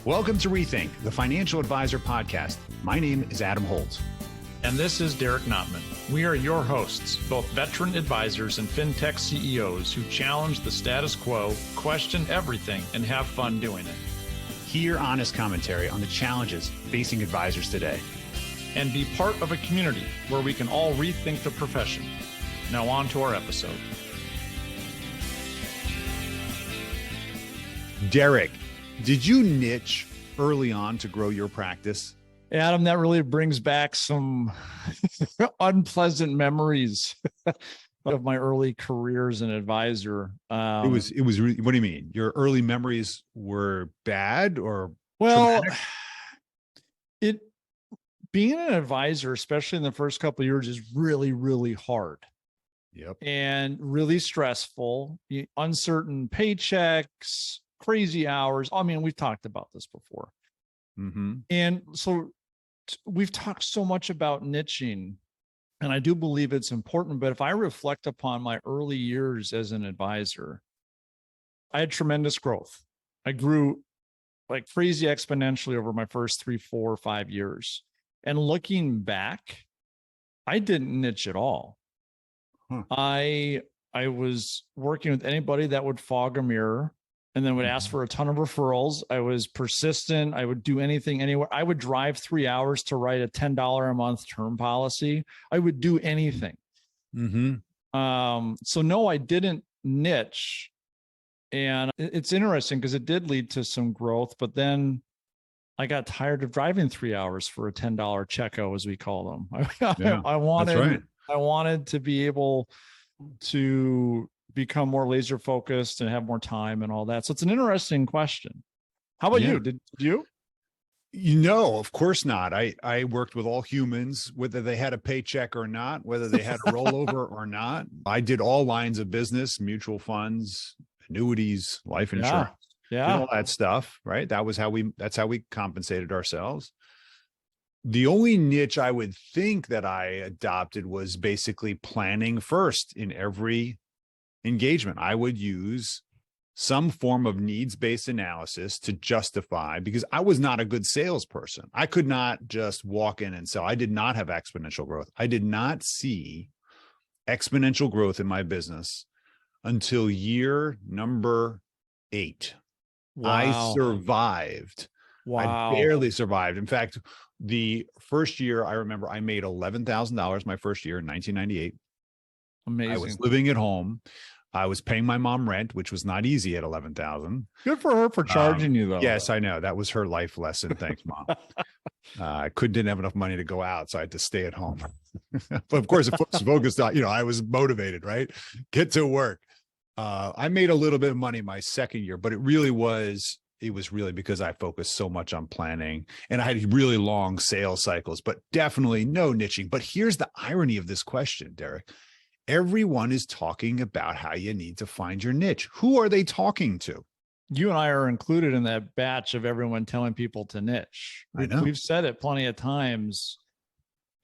Welcome to Rethink, the Financial Advisor Podcast. My name is Adam Holtz. And this is Derek Notman. We are your hosts, both veteran advisors and fintech CEOs who challenge the status quo, question everything, and have fun doing it. Hear honest commentary on the challenges facing advisors today. And be part of a community where we can all rethink the profession. Now on to our episode. Derek, did you niche early on to grow your practice? Adam, that really brings back some unpleasant memories of my early career as an advisor. It was really, what do you mean? Your early memories were bad or traumatic? Being an advisor, especially in the first couple of years, is really, really hard. Yep. And really stressful, uncertain paychecks, crazy hours. I mean, we've talked about this before. Mm-hmm. And so we've talked so much about niching, and I do believe it's important. But if I reflect upon my early years as an advisor, I had tremendous growth. I grew like crazy exponentially over my first 3, 4, 5 years. And looking back, I didn't niche at all. I was working with anybody that would fog a mirror and then would ask for a ton of referrals. I was persistent. I would do anything, anywhere. I would drive 3 hours to write a $10 a month term policy. I would do anything. Mm-hmm. So no, I didn't niche. And it's interesting because it did lead to some growth, but then I got tired of driving 3 hours for a $10 checko, as we call them. Yeah, I wanted, that's right. I wanted to be able to become more laser focused and have more time and all that. So it's an interesting question. How about you? Did you? No, of course not. I worked with all humans, whether they had a paycheck or not, whether they had a rollover or not. I did all lines of business, mutual funds, annuities, life insurance, did all that stuff, right? That's how we compensated ourselves. The only niche I would think that I adopted was basically planning first in every engagement. I would use some form of needs-based analysis to justify, because I was not a good salesperson. I could not just walk in and sell. I did not have exponential growth. I did not see exponential growth in my business until year number 8. Wow. I survived. Wow. I barely survived. In fact, the first year, I remember I made $11,000 my first year in 1998. Amazing. I was living at home. I was paying my mom rent, which was not easy at $11,000. Good for her for charging you, though. Yes, I know. That was her life lesson. Thanks, Mom. I didn't have enough money to go out, so I had to stay at home. But of course, it was focused on, I was motivated, right? Get to work. I made a little bit of money my second year, but it was really because I focused so much on planning, and I had really long sales cycles, but definitely no niching. But here's the irony of this question, Derek. Everyone is talking about how you need to find your niche. Who are they talking to? You and I are included in that batch of everyone telling people to niche. I know. We've said it plenty of times.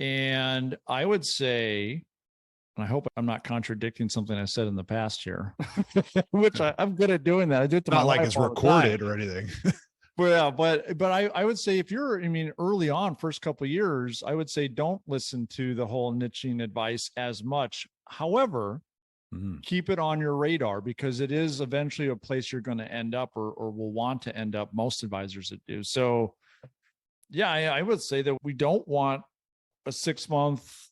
And I would say, and I hope I'm not contradicting something I said in the past here, which I'm good at doing that. I do it to not my like wife it's all the recorded time. or anything. Well, yeah, but I would say if you're, early on, first couple of years, I would say don't listen to the whole niching advice as much. However, keep it on your radar, because it is eventually a place you're going to end up or will want to end up. Most advisors that do. So yeah, I would say that we don't want a 6-month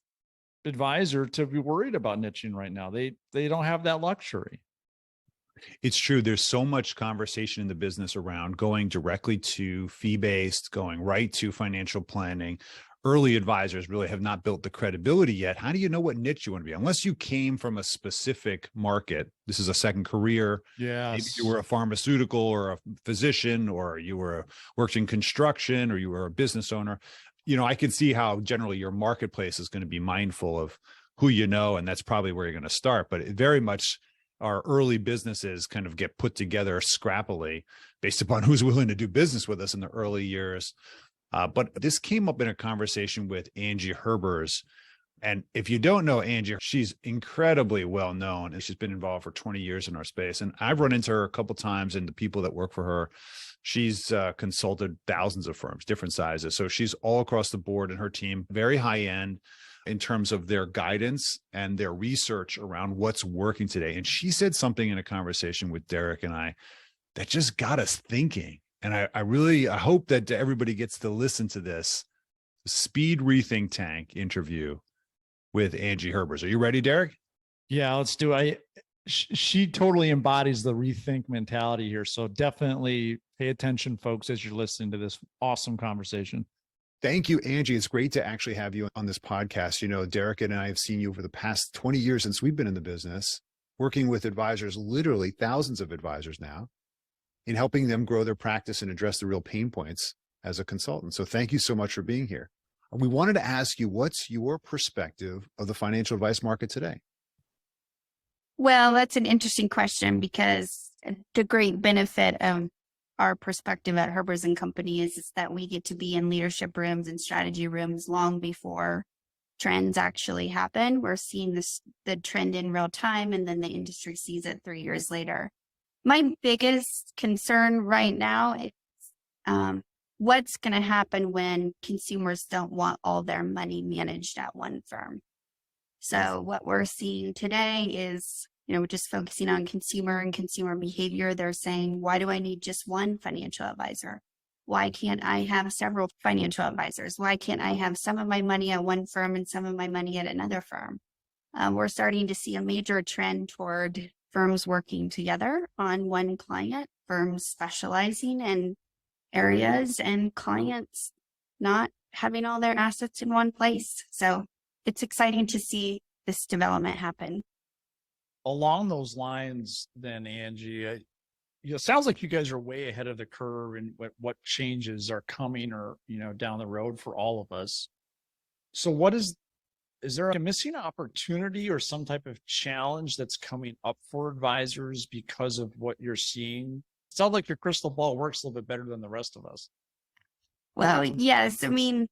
advisor to be worried about niching right now. They don't have that luxury. It's true. There's so much conversation in the business around going directly to fee-based, going right to financial planning. Early advisors really have not built the credibility yet. How do you know what niche you want to be? Unless you came from a specific market. This is a second career. Yes. Maybe you were a pharmaceutical or a physician, or you worked in construction, or you were a business owner. I can see how generally your marketplace is going to be mindful of who you know, and that's probably where you're going to start. But it very much our early businesses kind of get put together scrappily based upon who's willing to do business with us in the early years. But this came up in a conversation with Angie Herbers. And if you don't know Angie, she's incredibly well known, and she's been involved for 20 years in our space. And I've run into her a couple of times, and the people that work for her. She's consulted thousands of firms, different sizes. So she's all across the board, and her team, very high end in terms of their guidance and their research around what's working today. And she said something in a conversation with Derek and I that just got us thinking. And I hope that everybody gets to listen to this Speed Rethink Tank interview with Angie Herbers. Are you ready, Derek? Yeah, let's do it. She totally embodies the rethink mentality here. So definitely pay attention, folks, as you're listening to this awesome conversation. Thank you, Angie. It's great to actually have you on this podcast. You know, Derek and I have seen you over the past 20 years since we've been in the business, working with advisors, literally thousands of advisors now, in helping them grow their practice and address the real pain points as a consultant. So thank you so much for being here. We wanted to ask you, what's your perspective of the financial advice market today? Well, that's an interesting question, because the great benefit of our perspective at Herbers and Company is that we get to be in leadership rooms and strategy rooms long before trends actually happen. We're seeing the trend in real time, and then the industry sees it 3 years later. My biggest concern right now is what's going to happen when consumers don't want all their money managed at one firm. So what we're seeing today is, just focusing on consumer and consumer behavior. They're saying, why do I need just one financial advisor? Why can't I have several financial advisors? Why can't I have some of my money at one firm and some of my money at another firm? We're starting to see a major trend toward firms working together on one client, firms specializing in areas, and clients not having all their assets in one place. So it's exciting to see this development happen. Along those lines, then, Angie, it sounds like you guys are way ahead of the curve in what changes are coming or, down the road for all of us. So is there a missing opportunity or some type of challenge that's coming up for advisors because of what you're seeing? It sounds like your crystal ball works a little bit better than the rest of us. Well, yes. I mean,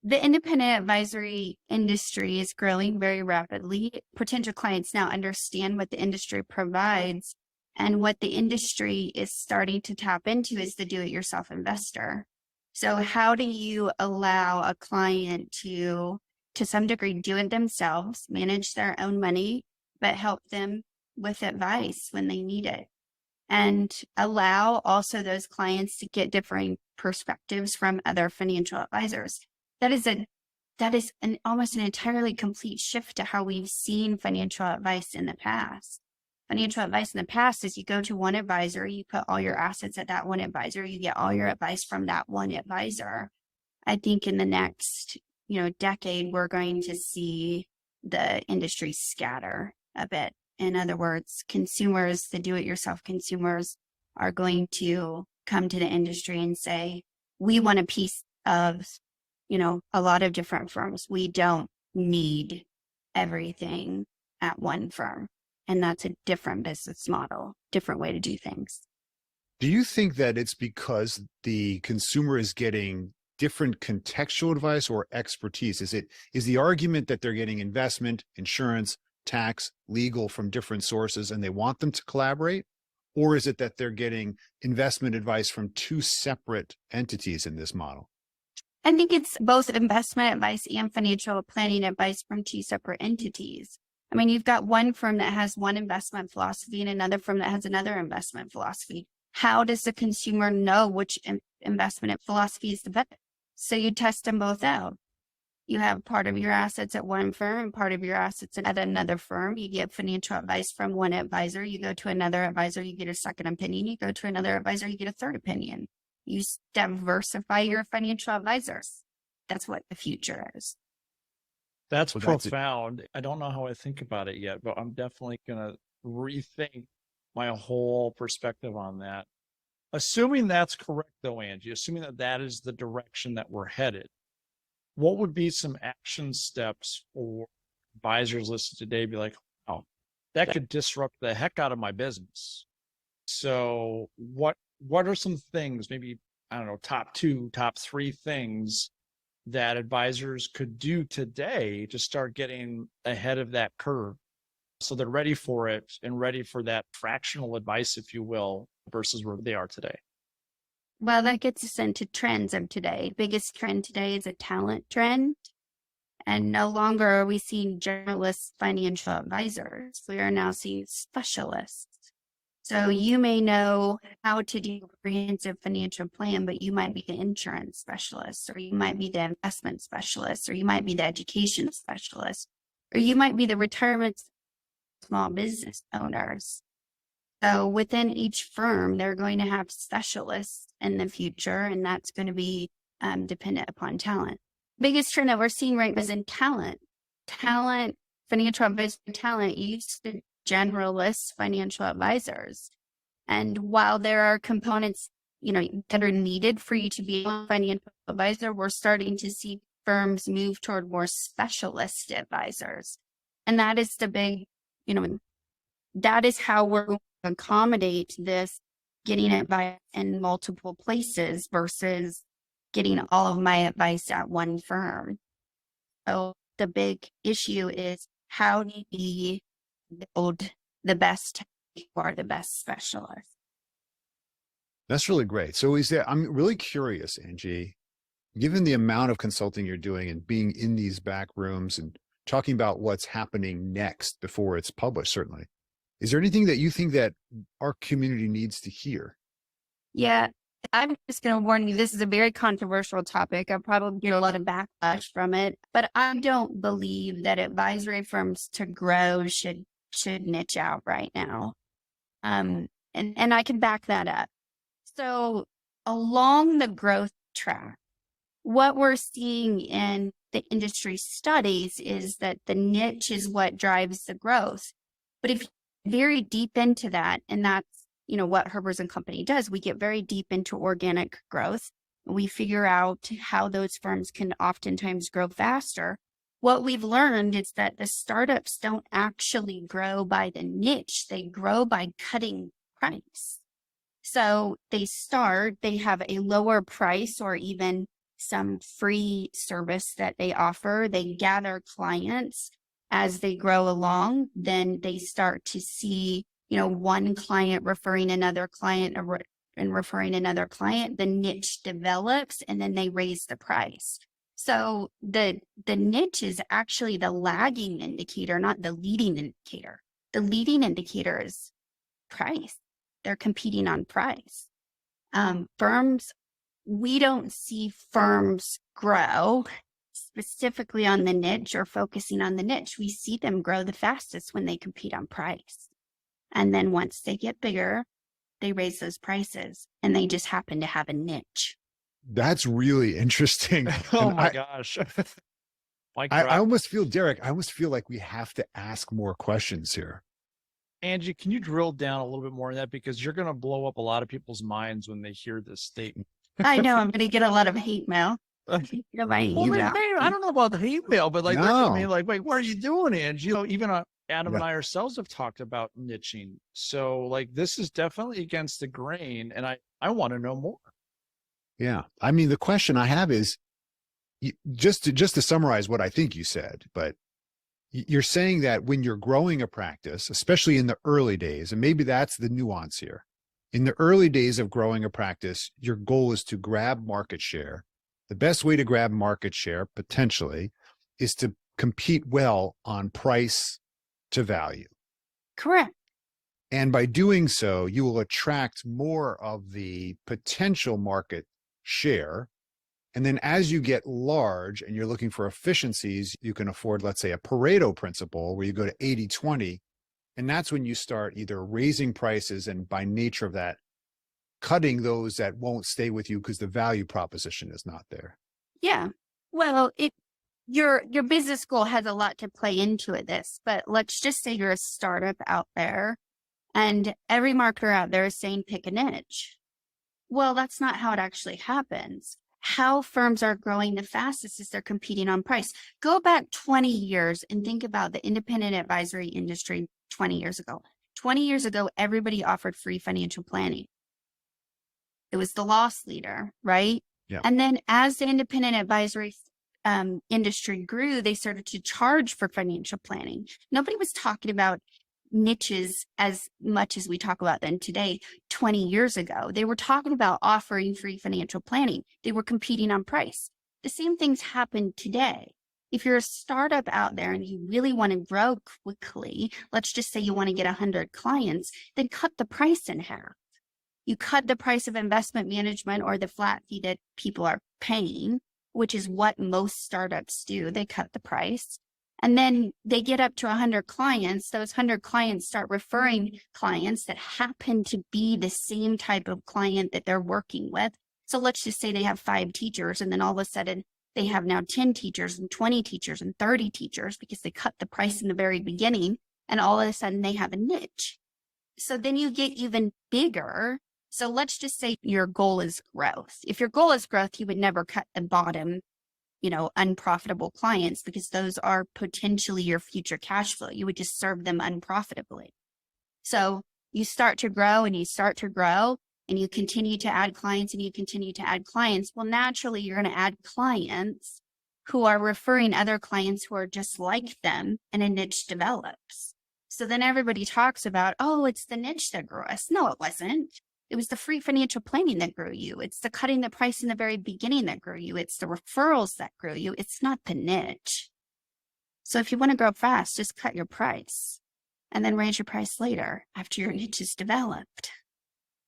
the independent advisory industry is growing very rapidly. Potential clients now understand what the industry provides, and what the industry is starting to tap into is the do-it-yourself investor. So how do you allow a client to some degree, do it themselves, manage their own money, but help them with advice when they need it? And allow also those clients to get differing perspectives from other financial advisors. That is almost an entirely complete shift to how we've seen financial advice in the past. Financial advice in the past is you go to one advisor, you put all your assets at that one advisor, you get all your advice from that one advisor. I think in the next, decade, we're going to see the industry scatter a bit. In other words, consumers, the do-it-yourself consumers, are going to come to the industry and say, we want a piece of, a lot of different firms. We don't need everything at one firm. And that's a different business model, different way to do things. Do you think that it's because the consumer is getting different contextual advice or expertise? Is the argument that they're getting investment, insurance, tax, legal from different sources, and they want them to collaborate? Or is it that they're getting investment advice from two separate entities in this model? I think it's both investment advice and financial planning advice from two separate entities. I mean, you've got one firm that has one investment philosophy and another firm that has another investment philosophy. How does the consumer know which investment philosophy is the best? So you test them both out. You have part of your assets at one firm and part of your assets at another firm. You get financial advice from one advisor. You go to another advisor, you get a second opinion. You go to another advisor, you get a third opinion. You diversify your financial advisors. That's what the future is. That's profound. I don't know how I think about it yet, but I'm definitely going to rethink my whole perspective on that. Assuming that's correct, though, Angie, assuming that is the direction that we're headed, what would be some action steps for advisors listening today? Be like, oh, that could disrupt the heck out of my business. So what are some things, maybe, I don't know, top 2, top 3 things that advisors could do today to start getting ahead of that curve so they're ready for it and ready for that fractional advice, if you will, versus where they are today? Well, that gets us into trends of today. Biggest trend today is a talent trend. And no longer are we seeing generalist financial advisors. We are now seeing specialists. So you may know how to do a comprehensive financial plan, but you might be the insurance specialist, or you might be the investment specialist, or you might be the education specialist, or you might be the retirement small business owners. So within each firm, they're going to have specialists in the future, and that's going to be dependent upon talent. Biggest trend that we're seeing right now is in talent. Financial advisor talent used to generalist financial advisors. And while there are components, that are needed for you to be a financial advisor, we're starting to see firms move toward more specialist advisors. And that is the big, that is how we're going to accommodate this, getting advice in multiple places versus getting all of my advice at one firm. So the big issue is how do we build the best or the best specialist? That's really great. So I'm really curious, Angie, given the amount of consulting you're doing and being in these back rooms and talking about what's happening next before it's published, certainly, is there anything that you think that our community needs to hear? Yeah, I'm just going to warn you, this is a very controversial topic. I'll probably get a lot of backlash from it, but I don't believe that advisory firms to grow should niche out right now. And I can back that up. So along the growth track, what we're seeing in the industry studies is that the niche is what drives the growth. But if you're very deep into that, and that's what Herbers and Company does, we get very deep into organic growth. We figure out how those firms can oftentimes grow faster. What we've learned is that the startups don't actually grow by the niche, they grow by cutting price. So they have a lower price or even some free service that they offer. They gather clients as they grow along. Then they start to see, one client referring another client and referring another client. The niche develops and then they raise the price. So the niche is actually the lagging indicator, not the leading indicator. The leading indicator is price. They're competing on price. Firms, we don't see firms grow specifically on the niche or focusing on the niche. We see them grow the fastest when they compete on price. And then once they get bigger, they raise those prices and they just happen to have a niche. That's really interesting. Oh my gosh. I almost feel, Derek, I almost feel like we have to ask more questions here. Angie, can you drill down a little bit more on that? Because you're going to blow up a lot of people's minds when they hear this statement. I know I'm going to get a lot of hate mail. I don't know about the hate mail, but they're going to be like, wait, what are you doing, Angie? Even Adam and I ourselves have talked about niching. So this is definitely against the grain. And I want to know more. Yeah. I mean, the question I have is just to summarize what I think you said, but you're saying that when you're growing a practice, especially in the early days, and maybe that's the nuance here, in the early days of growing a practice, your goal is to grab market share. The best way to grab market share, potentially, is to compete well on price to value. Correct. And by doing so, you will attract more of the potential market share. And then as you get large and you're looking for efficiencies, you can afford, let's say, a Pareto principle where you go to 80-20. And that's when you start either raising prices and by nature of that, cutting those that won't stay with you because the value proposition is not there. Yeah. Well, your business goal has a lot to play into this, but let's just say you're a startup out there and every marketer out there is saying pick a niche. Well, that's not how it actually happens. How firms are growing the fastest is they're competing on price. Go back 20 years and think about the independent advisory industry 20 years ago. 20 years ago, everybody offered free financial planning. It was the loss leader, right? Yeah. And then as the independent advisory industry grew, they started to charge for financial planning. Nobody was talking about niches as much as we talk about them today. 20 years ago, they were talking about offering free financial planning. They were competing on price. The same things happen today. If you're a startup out there and you really want to grow quickly, let's just say you want to get 100 clients, then cut the price in half. You cut the price of investment management or the flat fee that people are paying, which is what most startups do. They cut the price. And then they get up to 100 clients. Those 100 clients start referring clients that happen to be the same type of client that they're working with. So let's just say they have 5 teachers, and then all of a sudden they have now 10 teachers and 20 teachers and 30 teachers because they cut the price in the very beginning, and all of a sudden they have a niche. So then you get even bigger. So let's just say your goal is growth. If your goal is growth, you would never cut the bottom, unprofitable clients, because those are potentially your future cash flow. You would just serve them unprofitably. So you start to grow and you start to grow and you continue to add clients and you continue to add clients. Well, naturally, you're going to add clients who are referring other clients who are just like them, and a niche develops. So then everybody talks about, oh, it's the niche that grew us. No, it wasn't. It was the free financial planning that grew you. It's the cutting the price in the very beginning that grew you. It's the referrals that grew you. It's not the niche. So if you want to grow fast, just cut your price and then raise your price later after your niche is developed.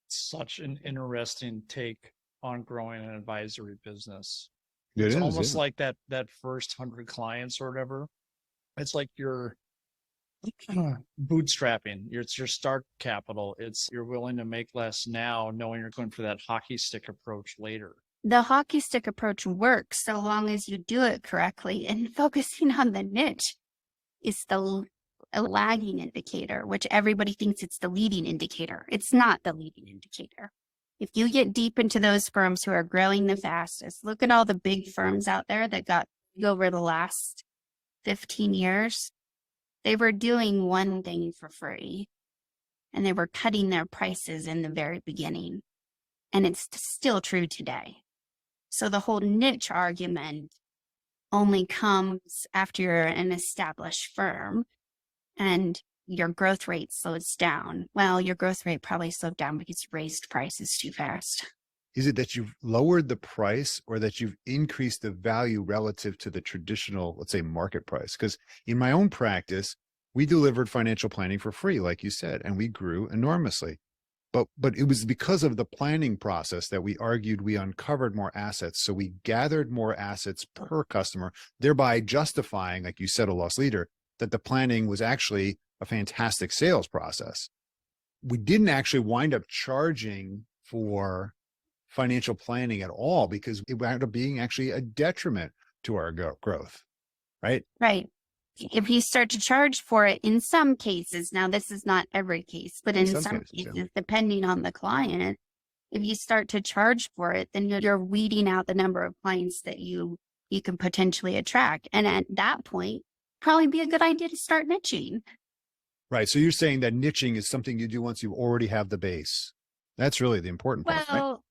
Such an interesting take on growing an advisory business. It's almost like that first 100 clients or whatever. It's like you're bootstrapping. It's your start capital. It's you're willing to make less now, knowing you're going for that hockey stick approach later. The hockey stick approach works so long as you do it correctly, and focusing on the niche is a lagging indicator, which everybody thinks it's the leading indicator. It's not the leading indicator. If you get deep into those firms who are growing the fastest, look at all the big firms out there that got big over the last 15 years. They were doing one thing for free, and they were cutting their prices in the very beginning. And it's still true today. So the whole niche argument only comes after you're an established firm and your growth rate slows down. Well, your growth rate probably slowed down because you raised prices too fast. Is it that you've lowered the price or that you've increased the value relative to the traditional, let's say, market price? Because in my own practice, we delivered financial planning for free, like you said, and we grew enormously. But it was because of the planning process that we argued we uncovered more assets. So we gathered more assets per customer, thereby justifying, like you said, a loss leader, that the planning was actually a fantastic sales process. We didn't actually wind up charging for financial planning at all because it wound up being actually a detriment to our growth, right? Right. If you start to charge for it in some cases, now this is not every case, but in some cases, yeah, depending on the client, if you start to charge for it, then you're weeding out the number of clients that you can potentially attract. And at that point, probably be a good idea to start niching. Right. So you're saying that niching is something you do once you already have the base. That's really the important part. Well,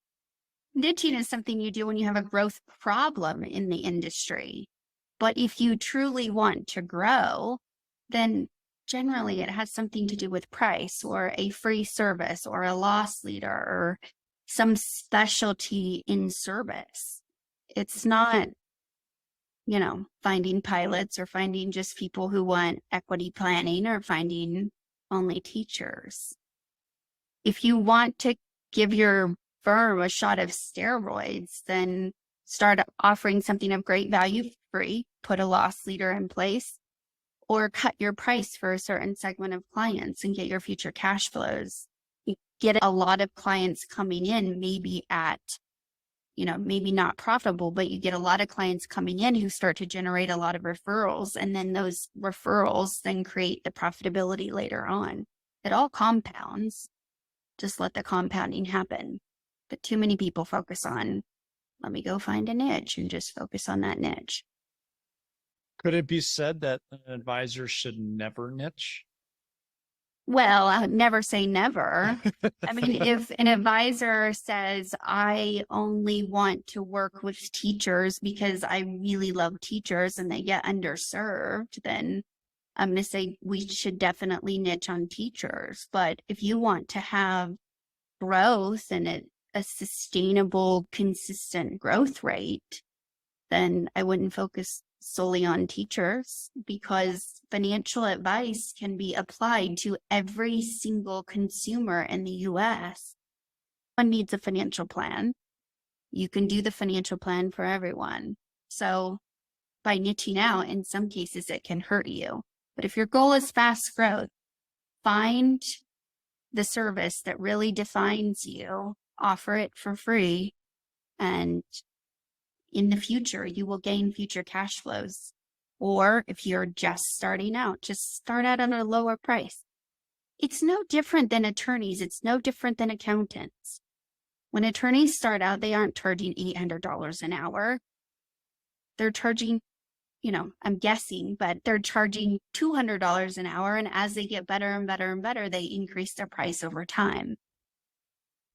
right? Niching is something you do when you have a growth problem in the industry. But if you truly want to grow, then generally it has something to do with price or a free service or a loss leader or some specialty in service. It's not, finding pilots or finding just people who want equity planning or finding only teachers. If you want to give your firm a shot of steroids, then start offering something of great value for free, put a loss leader in place, or cut your price for a certain segment of clients and get your future cash flows. You get a lot of clients coming in, maybe at, maybe not profitable, but you get a lot of clients coming in who start to generate a lot of referrals. And then those referrals then create the profitability later on. It all compounds. Just let the compounding happen. But too many people focus on, let me go find a niche and just focus on that niche. Could it be said that an advisor should never niche? Well, I would never say never. I mean, if an advisor says, I only want to work with teachers because I really love teachers and they get underserved, then I'm going to say we should definitely niche on teachers. But if you want to have growth and a sustainable, consistent growth rate, then I wouldn't focus solely on teachers, because financial advice can be applied to every single consumer in the US. One needs a financial plan. You can do the financial plan for everyone. So by niching out, in some cases, it can hurt you. But if your goal is fast growth, find the service that really defines you, offer it for free, and in the future, you will gain future cash flows. Or if you're just starting out, just start out at a lower price. It's no different than attorneys. It's no different than accountants. When attorneys start out, they aren't charging $800 an hour. They're charging, I'm guessing, but they're charging $200 an hour. And as they get better and better and better, they increase their price over time.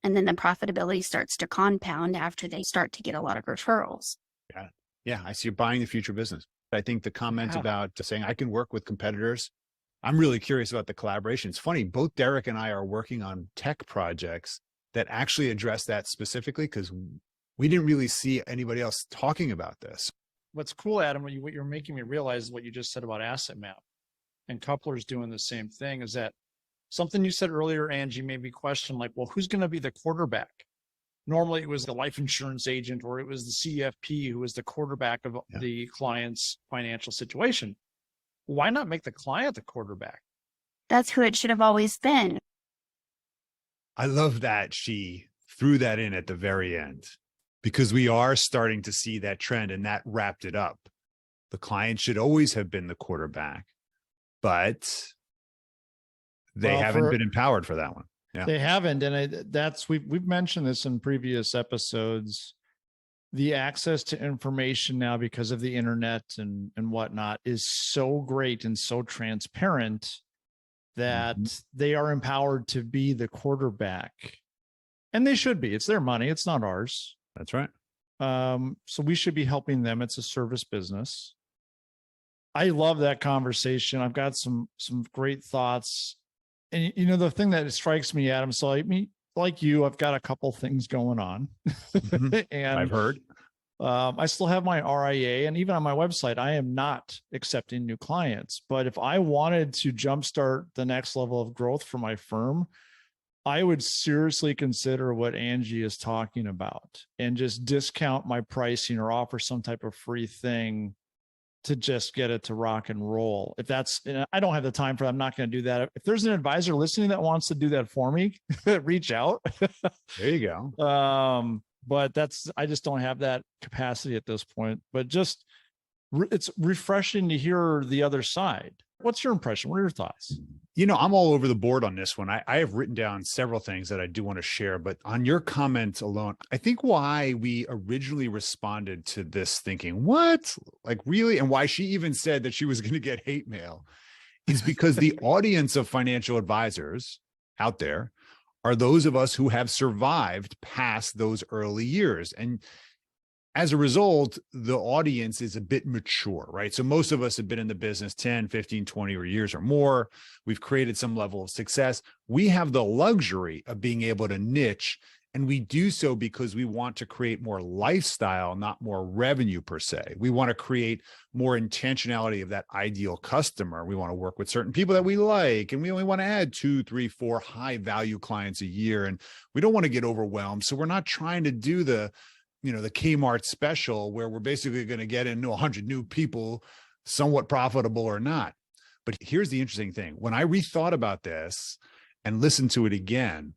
And then the profitability starts to compound after they start to get a lot of referrals. Yeah. Yeah. I see you're buying the future business. I think the comment about saying I can work with competitors, I'm really curious about the collaboration. It's funny, both Derek and I are working on tech projects that actually address that specifically, because we didn't really see anybody else talking about this. What's cool, Adam, what you're making me realize what you just said about Asset Map and Coupler's doing the same thing, is that something you said earlier, Angie, made me question, like, well, who's going to be the quarterback? Normally it was the life insurance agent, or it was the CFP who was the quarterback of the client's financial situation. Why not make the client the quarterback? That's who it should have always been. I love that she threw that in at the very end, because we are starting to see that trend, and that wrapped it up. The client should always have been the quarterback, but they haven't been empowered for that one. Yeah. They haven't. And we've mentioned this in previous episodes. The access to information now, because of the internet and whatnot, is so great and so transparent that they are empowered to be the quarterback. And they should be. It's their money. It's not ours. That's right. So we should be helping them. It's a service business. I love that conversation. I've got some great thoughts. And the thing that strikes me, Adam, so like you, I've got a couple things going on. And I've heard. I still have my RIA, and even on my website, I am not accepting new clients. But if I wanted to jumpstart the next level of growth for my firm, I would seriously consider what Angie is talking about and just discount my pricing or offer some type of free thing to just get it to rock and roll. If that's, I don't have the time for that. I'm not going to do that. If there's an advisor listening that wants to do that for me, reach out. There you go. But I just don't have that capacity at this point, but just, it's refreshing to hear the other side. What's your impression? What are your thoughts? I'm all over the board on this one. I have written down several things that I do want to share, but on your comment alone, I think why we originally responded to this thinking, what? Like, really? And why she even said that she was going to get hate mail is because the audience of financial advisors out there are those of us who have survived past those early years. And as a result, the audience is a bit mature, right? So most of us have been in the business 10, 15, 20 years or more. We've created some level of success. We have the luxury of being able to niche, and we do so because we want to create more lifestyle, not more revenue per se. We want to create more intentionality of that ideal customer. We want to work with certain people that we like, and we only want to add 2, 3, 4 high value clients a year. And we don't want to get overwhelmed. So we're not trying to do the Kmart special where we're basically going to get into 100 new people, somewhat profitable or not. But here's the interesting thing. When I rethought about this and listened to it again,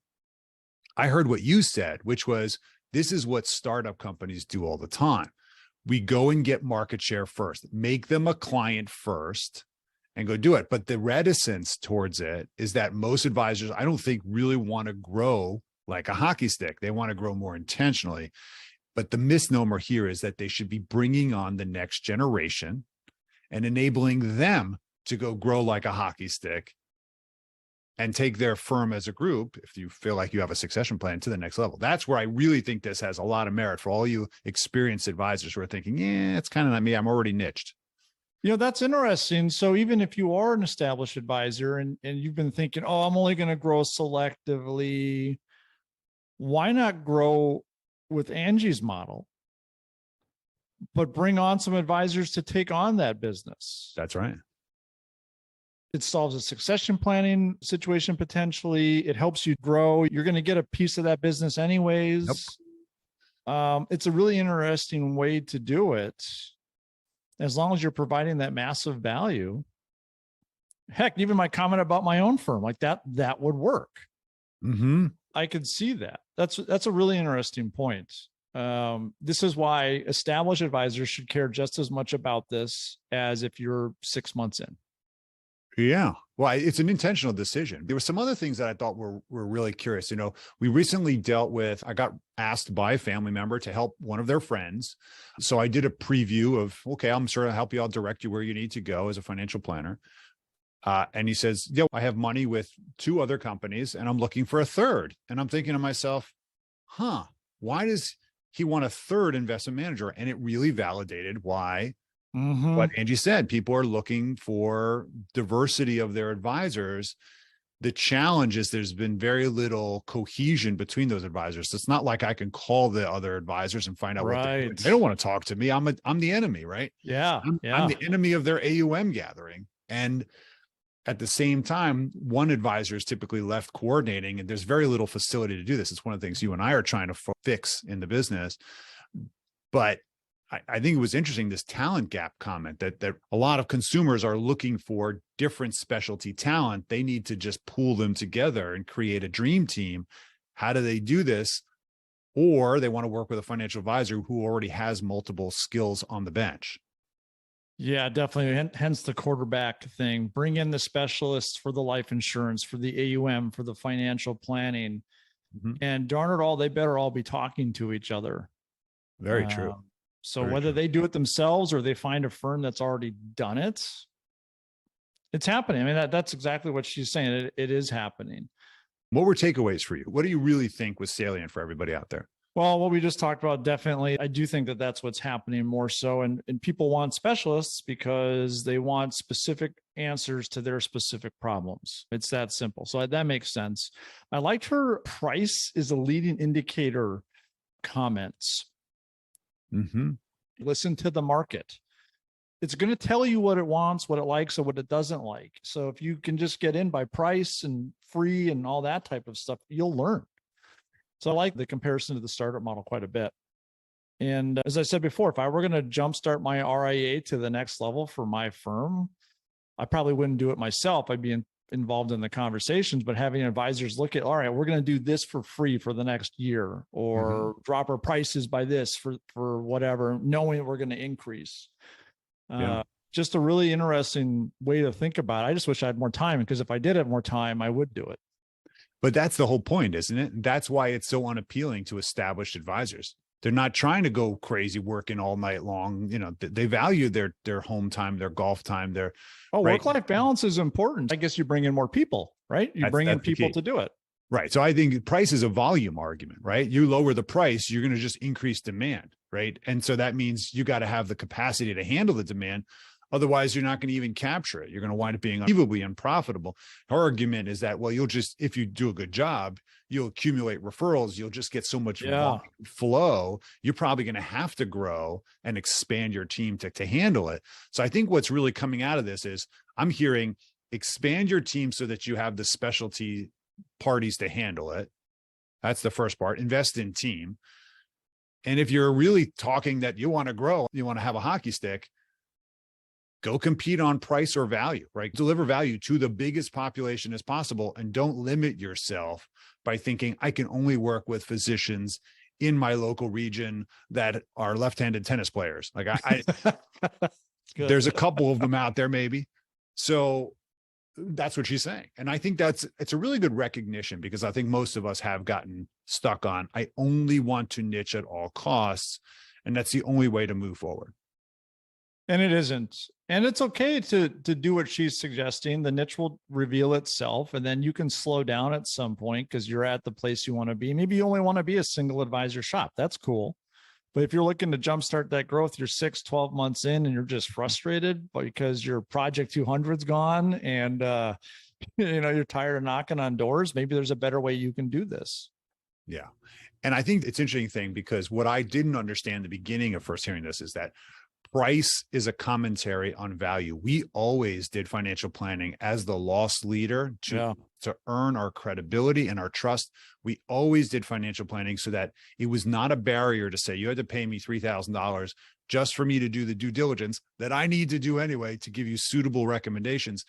I heard what you said, which was, this is what startup companies do all the time. We go and get market share first, make them a client first, and go do it. But the reticence towards it is that most advisors, I don't think, really want to grow like a hockey stick. They want to grow more intentionally. But the misnomer here is that they should be bringing on the next generation and enabling them to go grow like a hockey stick and take their firm as a group, if you feel like you have a succession plan, to the next level. That's where I really think this has a lot of merit for all you experienced advisors who are thinking, it's kind of not me. I'm already niched. That's interesting. So even if you are an established advisor and you've been thinking, oh, I'm only going to grow selectively, why not grow with Angie's model, but bring on some advisors to take on that business? That's right. It solves a succession planning situation potentially. It helps you grow. You're going to get a piece of that business anyways. Yep. It's a really interesting way to do it, as long as you're providing that massive value. Heck, even my comment about my own firm, like that would work. Mm-hmm. I could see that. That's a really interesting point. This is why established advisors should care just as much about this as if you're 6 months in. Yeah. Well, it's an intentional decision. There were some other things that I thought were really curious. We recently I got asked by a family member to help one of their friends. So I did a preview of, okay, I'm sure I'll help you. I'll direct you where you need to go as a financial planner. And he says, I have money with 2 other companies and I'm looking for a third. And I'm thinking to myself, why does he want a third investment manager? And it really validated why what Angie said. People are looking for diversity of their advisors. The challenge is there's been very little cohesion between those advisors. So it's not like I can call the other advisors and find out what they're doing. They don't want to talk to me. I'm the enemy, right? Yeah. I'm the enemy of their AUM gathering. And at the same time, one advisor is typically left coordinating, and there's very little facility to do this. It's one of the things you and I are trying to fix in the business. But I think it was interesting, this talent gap comment, that a lot of consumers are looking for different specialty talent. They need to just pool them together and create a dream team. How do they do this? Or they want to work with a financial advisor who already has multiple skills on the bench. Yeah, definitely. Hence the quarterback thing. Bring in the specialists for the life insurance, for the AUM, for the financial planning. And darn it all, they better all be talking to each other. Very true. So whether they do it themselves or they find a firm that's already done it, it's happening. I mean, that's exactly what she's saying. It is happening. What were takeaways for you? What do you really think was salient for everybody out there? Well, what we just talked about, definitely. I do think that that's what's happening more so. And people want specialists because they want specific answers to their specific problems. It's that simple. So that makes sense. I liked her price is a leading indicator comments. Listen to the market. It's going to tell you what it wants, what it likes, or what it doesn't like. So if you can just get in by price and free and all that type of stuff, you'll learn. So I like the comparison to the startup model quite a bit. And as I said before, if I were going to jumpstart my RIA to the next level for my firm, I probably wouldn't do it myself. I'd be involved in the conversations, but having advisors look at, all right, we're going to do this for free for the next year, or drop our prices by this for whatever, knowing we're going to increase. Just a really interesting way to think about it. I just wish I had more time, because if I did have more time, I would do it. But that's the whole point, isn't it? That's why it's so unappealing to established advisors. They're not trying to go crazy working all night long. They value their home time, their golf time, their work-life balance is important. I guess you bring in more people, right? You bring in people to do it. Right. So I think price is a volume argument, right? You lower the price, you're going to just increase demand, right? And so that means you got to have the capacity to handle the demand. Otherwise, you're not going to even capture it. You're going to wind up being unbelievably unprofitable. Her argument is that, well, if you do a good job, you'll accumulate referrals. You'll just get so much flow. You're probably going to have to grow and expand your team to handle it. So I think what's really coming out of this is I'm hearing expand your team so that you have the specialty parties to handle it. That's the first part. Invest in team. And if you're really talking that you want to grow, you want to have a hockey stick, go compete on price or value, right? Deliver value to the biggest population as possible, and don't limit yourself by thinking I can only work with physicians in my local region that are left-handed tennis players. Like there's a couple of them out there maybe. So that's what she's saying. And I think it's a really good recognition, because I think most of us have gotten stuck on, I only want to niche at all costs. And that's the only way to move forward. And it isn't. And it's okay to do what she's suggesting. The niche will reveal itself, and then you can slow down at some point because you're at the place you want to be. Maybe you only want to be a single advisor shop. That's cool. But if you're looking to jumpstart that growth, you're 6, 12 months in and you're just frustrated because your project 200's gone and, you're tired of knocking on doors. Maybe there's a better way you can do this. Yeah. And I think it's an interesting thing because what I didn't understand the beginning of first hearing this is that price is a commentary on value. We always did financial planning as the loss leader to earn our credibility and our trust. We always did financial planning so that it was not a barrier to say, you had to pay me $3,000 just for me to do the due diligence that I need to do anyway to give you suitable recommendations.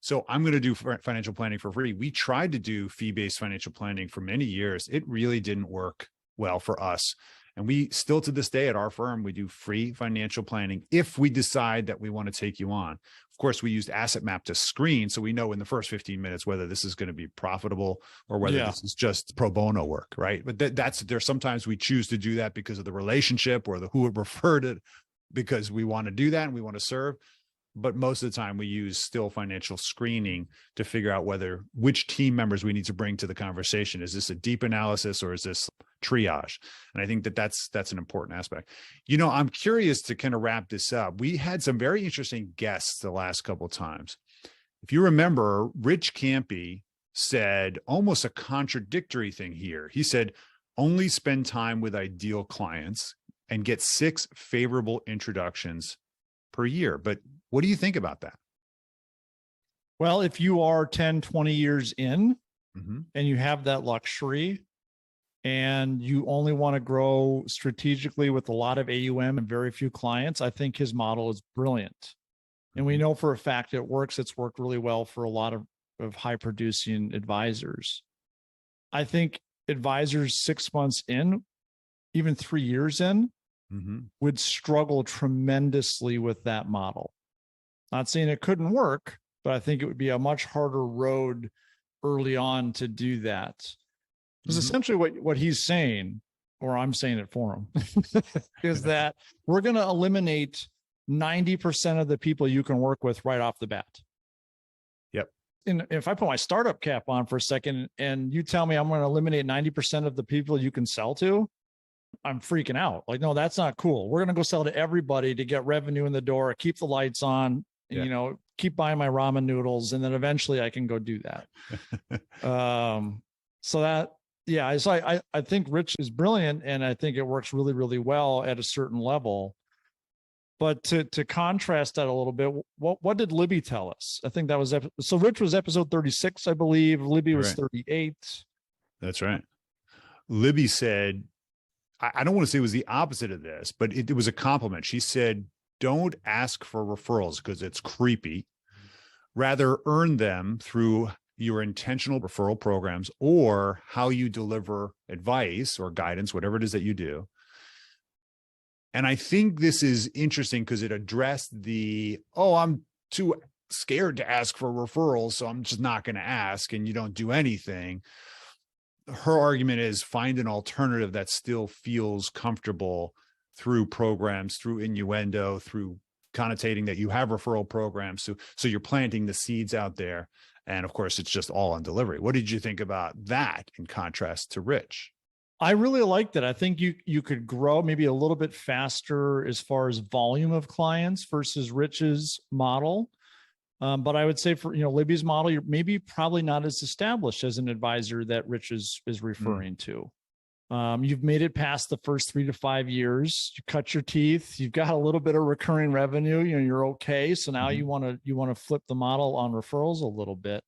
So I'm going to do financial planning for free. We tried to do fee-based financial planning for many years. It really didn't work well for us. And we still to this day at our firm, we do free financial planning if we decide that we want to take you on. Of course, we used Asset Map to screen. So we know in the first 15 minutes whether this is going to be profitable or whether this is just pro bono work, right? But there's sometimes we choose to do that because of the relationship or the who it referred it, because we want to do that and we want to serve. But most of the time we use still financial screening to figure out which team members we need to bring to the conversation. Is this a deep analysis or is this triage? And I think that's an important aspect. I'm curious to kind of wrap this up. We had some very interesting guests the last couple of times. If you remember, Rich Campy said almost a contradictory thing here. He said, only spend time with ideal clients and get 6 favorable introductions per year. But what do you think about that? Well, if you are 10, 20 years in and you have that luxury and you only want to grow strategically with a lot of AUM and very few clients, I think his model is brilliant. And we know for a fact it works. It's worked really well for a lot of high producing advisors. I think advisors 6 months in, even 3 years in, would struggle tremendously with that model. Not saying it couldn't work, but I think it would be a much harder road early on to do that. Because essentially what he's saying, or I'm saying it for him, is that we're going to eliminate 90% of the people you can work with right off the bat. Yep. And if I put my startup cap on for a second and you tell me I'm going to eliminate 90% of the people you can sell to, I'm freaking out. Like, no, that's not cool. We're going to go sell to everybody to get revenue in the door, keep the lights on, keep buying my ramen noodles. And then eventually I can go do that. I think Rich is brilliant. And I think it works really, really well at a certain level. But to contrast that a little bit, what did Libby tell us? I think that was, so Rich was episode 36, I believe. Libby was 38. That's right. Libby said, I don't want to say it was the opposite of this, but it was a compliment. She said, don't ask for referrals because it's creepy. Rather, earn them through your intentional referral programs or how you deliver advice or guidance, whatever it is that you do. And I think this is interesting because it addressed I'm too scared to ask for referrals, so I'm just not going to ask, and you don't do anything. Her argument is find an alternative that still feels comfortable through programs, through innuendo, through connotating that you have referral programs. So you're planting the seeds out there. And of course, it's just all on delivery. What did you think about that in contrast to Rich? I really liked it. I think you could grow maybe a little bit faster as far as volume of clients versus Rich's model. But I would say for Libby's model, you're maybe probably not as established as an advisor that Rich is referring to. You've made it past the first 3 to 5 years. You cut your teeth. You've got a little bit of recurring revenue. You're okay. So now you want to flip the model on referrals a little bit.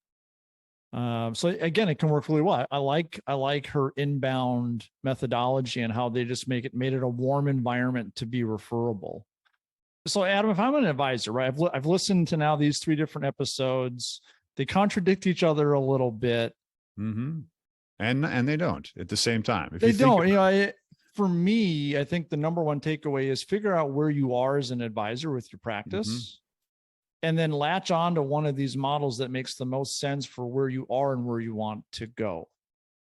So again, it can work really well. I like her inbound methodology and how they just made it a warm environment to be referable. So Adam, if I'm an advisor, right, I've listened to now these 3 different episodes. They contradict each other a little bit. And they don't at the same time. They don't. For me, I think the number one takeaway is figure out where you are as an advisor with your practice, and then latch on to one of these models that makes the most sense for where you are and where you want to go,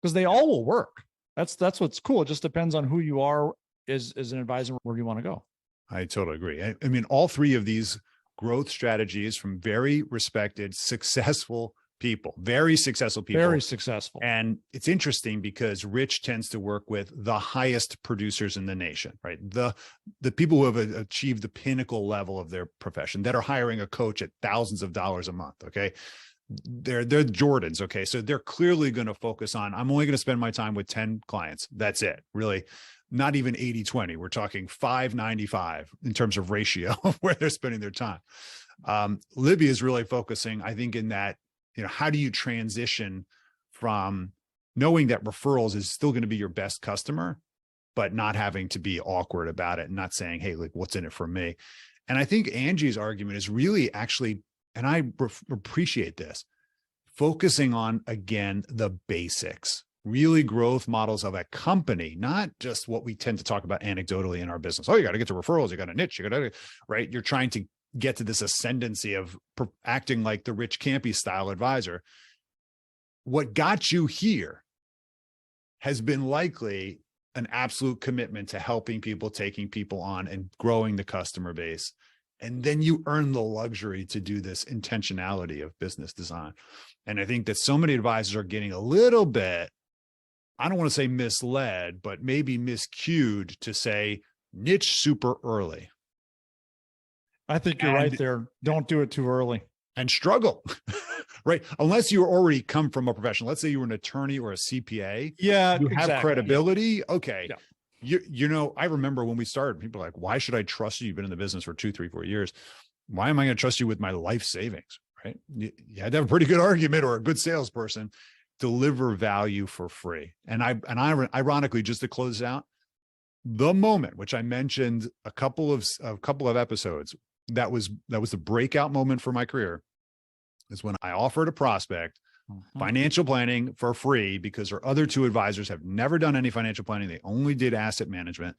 because they all will work. That's what's cool. It just depends on who you are as an advisor, where you want to go. I totally agree. I mean, all 3 of these growth strategies from very respected, successful people, very successful people. Very successful. And it's interesting because Rich tends to work with the highest producers in the nation, right? The people who have achieved the pinnacle level of their profession that are hiring a coach at thousands of dollars a month. Okay. They're Jordans. Okay. So they're clearly going to focus on, I'm only going to spend my time with 10 clients. That's it. Really. Not even 80-20. We're talking 5-95 in terms of ratio of where they're spending their time. Libby is really focusing, I think, in that, how do you transition from knowing that referrals is still going to be your best customer, but not having to be awkward about it and not saying, hey, like, what's in it for me? And I think Angie's argument is really actually, and I appreciate this, focusing on, again, the basics, really growth models of a company, not just what we tend to talk about anecdotally in our business. Oh, you got to get to referrals. You got a niche. You got to, right? You're trying to get to this ascendancy of acting like the Rich Campy style advisor. What got you here has been likely an absolute commitment to helping people, taking people on, and growing the customer base. And then you earn the luxury to do this intentionality of business design. And I think that so many advisors are getting a little bit, I don't want to say misled, but maybe miscued to say niche super early. I think you're right there. Don't do it too early. And struggle, right? Unless you already come from a profession. Let's say you were an attorney or a CPA. Yeah, you have credibility. Yeah. Okay. Yeah. I remember when we started, people were like, why should I trust you? You've been in the business for 2, 3, 4 years. Why am I going to trust you with my life savings, right? You had to have a pretty good argument or a good salesperson. Deliver value for free. And ironically, just to close out, the moment, which I mentioned a couple of episodes, that was the breakout moment for my career, is when I offered a prospect financial planning for free because our other 2 advisors have never done any financial planning. They only did asset management.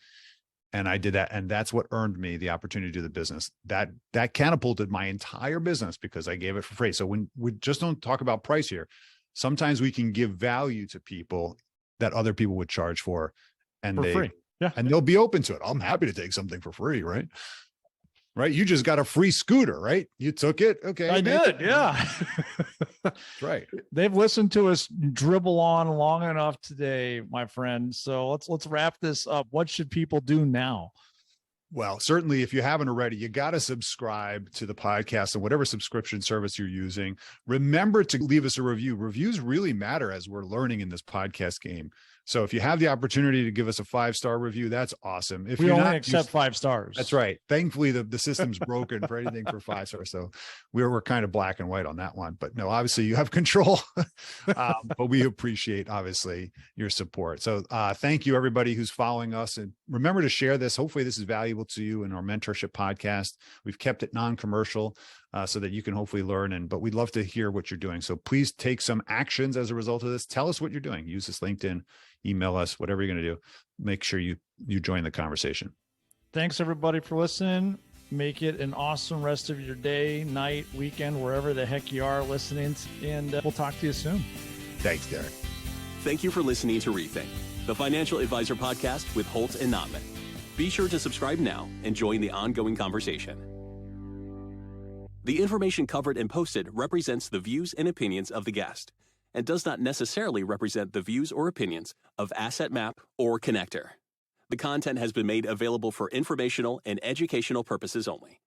And I did that. And that's what earned me the opportunity to do the business. That catapulted my entire business because I gave it for free. So when we just don't talk about price here, sometimes we can give value to people that other people would charge for, and for free. Yeah. And they'll be open to it. I'm happy to take something for free, right? Right. You just got a free scooter, right? You took it. Okay. I did. Yeah. That's right. They've listened to us dribble on long enough today, my friend. So let's wrap this up. What should people do now? Well, certainly if you haven't already, you got to subscribe to the podcast and whatever subscription service you're using. Remember to leave us a review. Reviews really matter as we're learning in this podcast game. So if you have the opportunity to give us a 5-star review, that's awesome. If we only accept 5 stars. That's right. Thankfully, the system's broken for anything for 5 stars. So we're kind of black and white on that one. But no, obviously you have control. But we appreciate, obviously, your support. So thank you, everybody who's following us. And remember to share this. Hopefully this is valuable to you in our mentorship podcast. We've kept it non-commercial so that you can hopefully learn. But we'd love to hear what you're doing. So please take some actions as a result of this. Tell us what you're doing. Use this LinkedIn, email us, whatever you're going to do. Make sure you join the conversation. Thanks, everybody, for listening. Make it an awesome rest of your day, night, weekend, wherever the heck you are listening. And we'll talk to you soon. Thanks, Derek. Thank you for listening to Rethink, the Financial Advisor Podcast with Holt and Notman. Be sure to subscribe now and join the ongoing conversation. The information covered and posted represents the views and opinions of the guest and does not necessarily represent the views or opinions of Asset Map or Connector. The content has been made available for informational and educational purposes only.